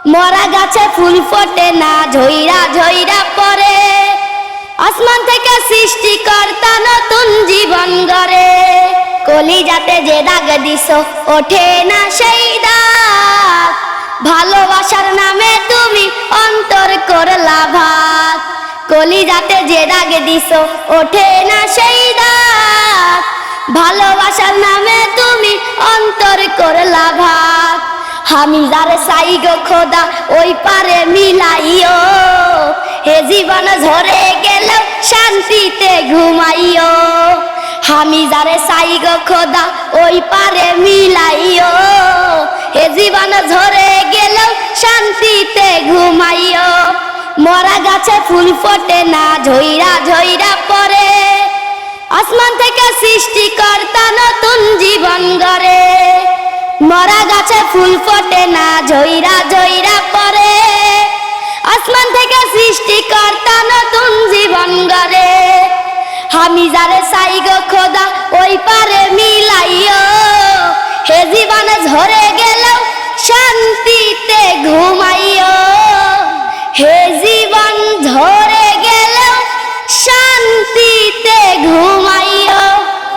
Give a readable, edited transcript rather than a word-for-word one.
মরা গাছে ফুল ফোটে না, ঝইরা ঝইরা পড়ে। আসমান থেকে সৃষ্টিকর্তা নতুন জীবন গড়ে। কলিজাতে যে দাগ দিছো ওঠে না সেই দাগ। ভালোবাসার নামে তুমি অন্তর করলা ভাগ। কলিজাতে যে দাগ দিছো ওঠে না সেই দাগ। ভালোবাসার নামে তুমি অন্তর করলা ভাগ। আমি যারে চাই গো খোদা ওই পারে মিলাইও। হে জীবন ঝরে গেলেও শান্তিতে ঘুমাইও। আমি যারে চাই গো খোদা ওই পারে মিলাইও। হে জীবন ঝরে গেলেও শান্তিতে ঘুমাইও। মরা গাছে ফুল ফোটে না, ঝইরা ঝইরা পড়ে। আসমান থেকে সৃষ্টিকর্তা নতুন জীবন গড়ে। মরা গাছে ফুল ফোটে না, ঝইরা ঝইরা পড়ে। আসমান থেকে সৃষ্টিকর্তা নতুন জীবন গড়ে। আমি যারে চাই গো খোদা ওই পারে মিলাইও।